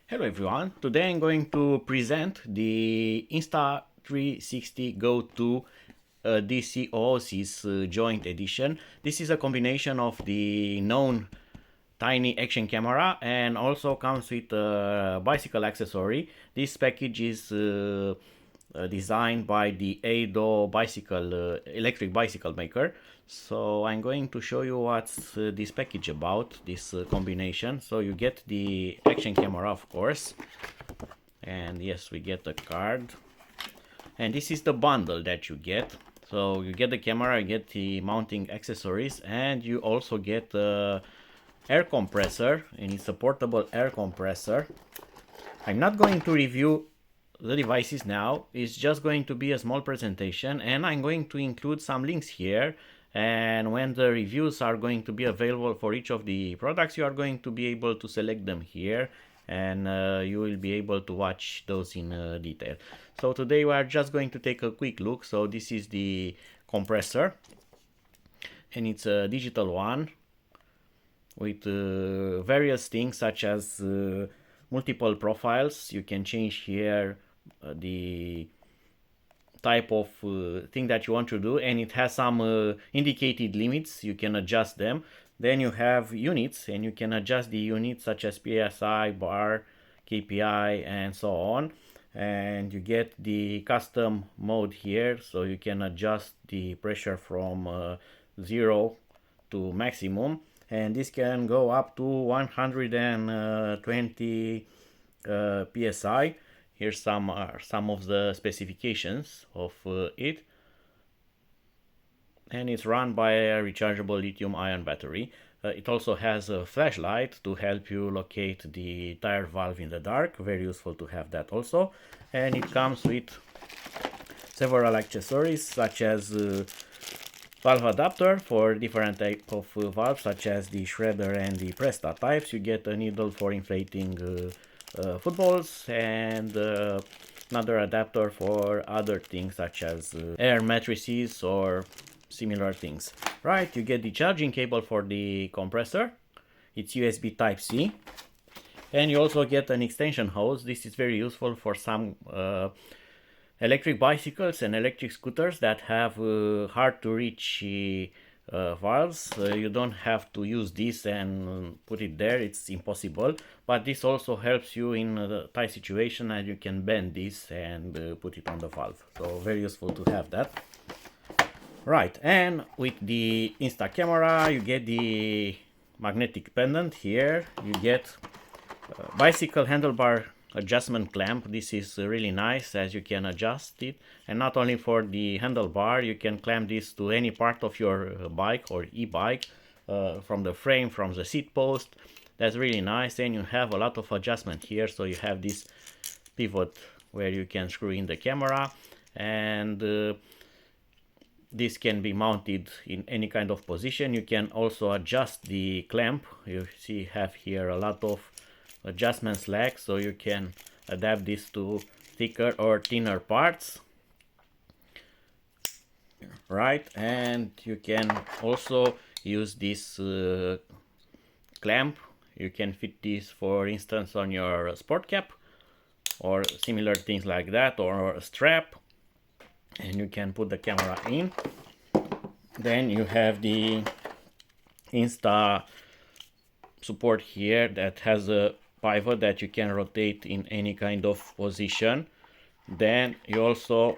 Hello everyone, today I'm going to present the Insta360 Go2 DC OOSIS joint edition. This is a combination of the known tiny action camera and also comes with a bicycle accessory. This package is designed by the Edo bicycle electric bicycle maker. So I'm going to show you what's this package about, this combination. So you get the action camera, of course, and yes, we get a card, and this is the bundle that you get. So you get the camera, you get the mounting accessories, and you also get the air compressor, and it's a portable air compressor. I'm not going to review the devices now, it's just going to be a small presentation, and I'm going to include some links here, and when the reviews are going to be available for each of the products, you are going to be able to select them here, and you will be able to watch those in detail. So today we are just going to take a quick look. So this is the compressor, and it's a digital one with various things such as multiple profiles. You can change here the type of thing that you want to do, and it has some indicated limits. You can adjust them. Then you have units, and you can adjust the units such as PSI, bar, KPI, and so on. And you get the custom mode here, so you can adjust the pressure from 0 to maximum, and this can go up to 120 psi. Here's some of the specifications of it, and it's run by a rechargeable lithium-ion battery. It also has a flashlight to help you locate the tire valve in the dark. Very useful to have that also. And it comes with several accessories such as valve adapter for different type of valves, such as the shredder and the Presta types. You get a needle for inflating footballs, and another adapter for other things such as air matrices or similar things. Right, you get the charging cable for the compressor. It's USB Type-C, and you also get an extension hose. This is very useful for some electric bicycles and electric scooters that have hard to reach valves. You don't have to use this and put it there, it's impossible, but this also helps you in a tight situation, and you can bend this and put it on the valve. So very useful to have that. Right, and with the Insta camera you get the magnetic pendant. Here you get bicycle handlebar adjustment clamp. This is really nice, as you can adjust it, and not only for the handlebar, you can clamp this to any part of your bike or e-bike, from the frame, from the seat post. That's really nice. And you have a lot of adjustment here. So you have this pivot where you can screw in the camera, and this can be mounted in any kind of position. You can also adjust the clamp. You see, have here a lot of adjustment slack, so you can adapt this to thicker or thinner parts. Right, and you can also use this clamp. You can fit this, for instance, on your sport cap or similar things like that, or a strap, and you can put the camera in. Then you have the Insta Support here that has a pivot that you can rotate in any kind of position. Then you also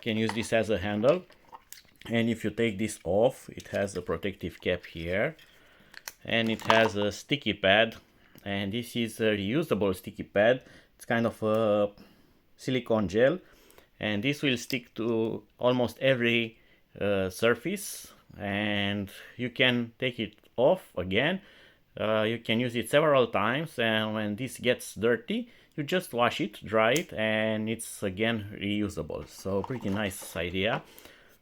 can use this as a handle, and if you take this off, it has a protective cap here, and it has a sticky pad, and this is a reusable sticky pad. It's kind of a silicone gel, and this will stick to almost every surface, and you can take it off again. You can use it several times, and when this gets dirty, you just wash it, dry it, and it's again reusable. So pretty nice idea.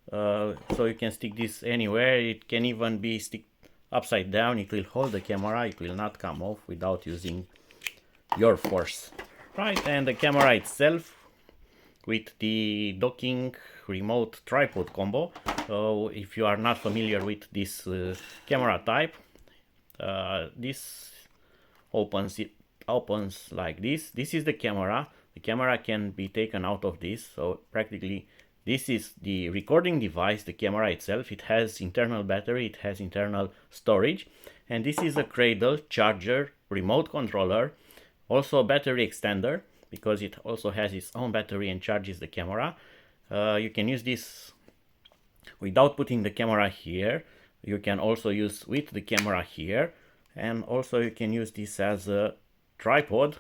So you can stick this anywhere. It can even be stick upside down. It will hold the camera. It will not come off without using your force. Right, and the camera itself with the docking remote tripod combo. So if you are not familiar with this camera type, this opens it opens like this. This is the camera. The camera can be taken out of this, so practically this is the recording device, the camera itself. It has internal battery, it has internal storage, and this is a cradle, charger, remote controller, also a battery extender, because it also has its own battery and charges the camera. You can use this without putting the camera here. You can also use with the camera here, and also you can use this as a tripod,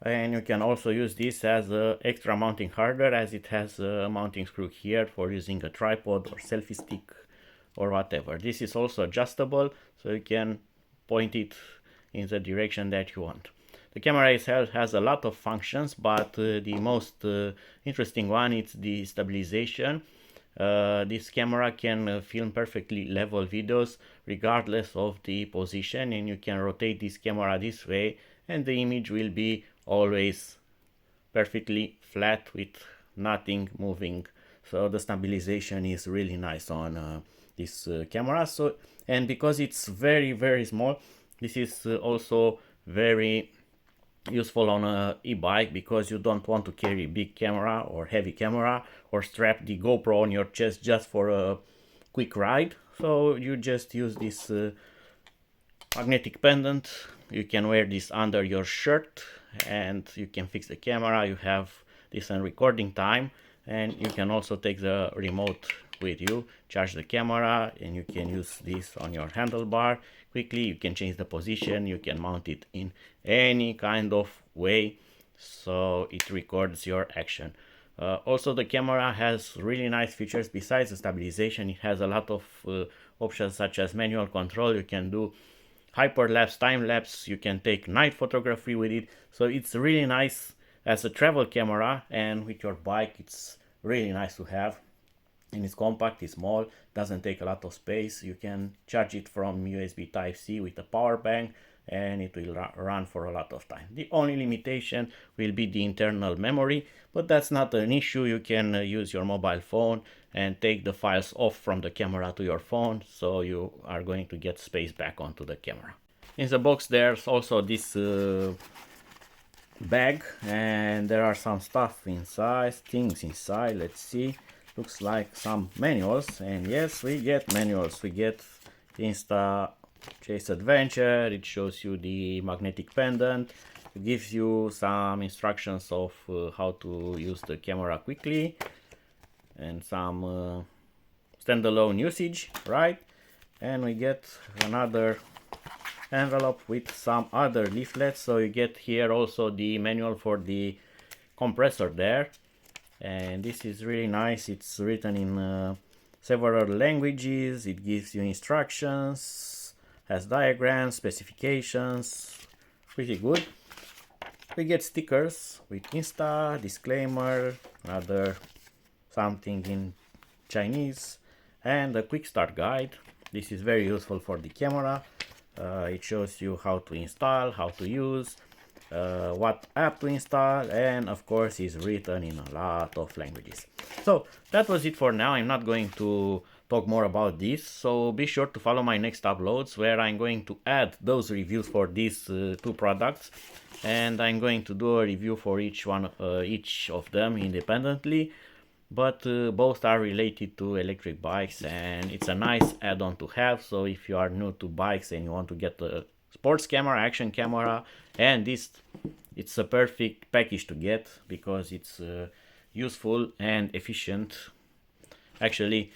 and you can also use this as a extra mounting hardware, as it has a mounting screw here for using a tripod or selfie stick or whatever. This is also adjustable, so you can point it in the direction that you want. The camera itself has a lot of functions, but the most interesting one is the stabilization. This camera can film perfectly level videos regardless of the position, and you can rotate this camera this way and the image will be always perfectly flat with nothing moving. So the stabilization is really nice on this camera. So, and because it's very small, this is also very useful on a e-bike, because you don't want to carry big camera or heavy camera or strap the GoPro on your chest just for a quick ride. So you just use this magnetic pendant. You can wear this under your shirt and you can fix the camera. You have decent recording time, and you can also take the remote with you, charge the camera, and you can use this on your handlebar quickly. You can change the position, you can mount it in any kind of way, so it records your action. Also, the camera has really nice features. Besides the stabilization, it has a lot of options such as manual control. You can do hyperlapse, time lapse, you can take night photography with it. So it's really nice as a travel camera, and with your bike it's really nice to have. And it's compact, it's small, doesn't take a lot of space. You can charge it from USB Type-C with a power bank, and it will run for a lot of time. The only limitation will be the internal memory, but that's not an issue. You can use your mobile phone and take the files off from the camera to your phone, so you are going to get space back onto the camera. In the box there's also this bag, and there are some stuff inside, things inside. Let's see. Looks like some manuals, and yes, we get manuals. We get Insta Chase Adventure. It shows you the magnetic pendant. It gives you some instructions of how to use the camera quickly, and some standalone usage, right? And we get another envelope with some other leaflets. So you get here also the manual for the compressor there, and this is really nice. It's written in several languages. It gives you instructions, has diagrams, specifications, pretty good. We get stickers with Insta, disclaimer, another something in Chinese, and a quick start guide. This is very useful for the camera. It shows you how to install, how to use, what app to install, and of course is written in a lot of languages. So that was it for now. I'm not going to talk more about this, so be sure to follow my next uploads, where I'm going to add those reviews for these two products, and I'm going to do a review for each of them independently, but both are related to electric bikes, and it's a nice add-on to have. So if you are new to bikes and you want to get a sports camera, action camera, and this, it's a perfect package to get, because it's useful and efficient. Actually,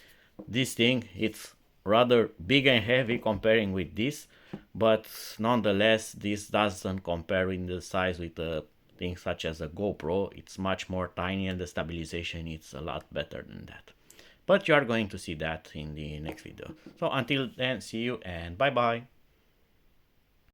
this thing, it's rather big and heavy comparing with this, but nonetheless this doesn't compare in the size with things such as a GoPro. It's much more tiny, and the stabilization is a lot better than that. But you are going to see that in the next video. So until then, see you and bye bye.